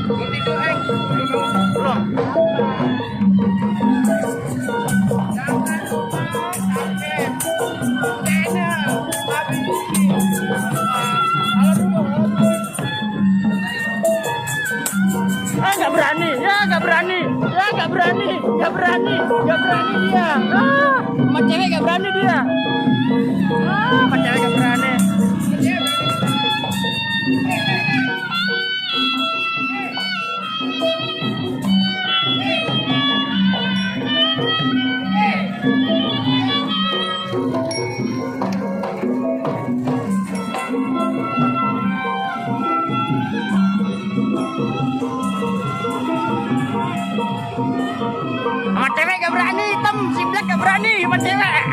Nggak berani, ya nggak berani, ya nggak berani, nggak berani, nggak berani dia. Sama cewek nggak berani dia. Sama cewek nggak berani. Sama cewek gak berani, hitam, si Black gak berani sama cewek.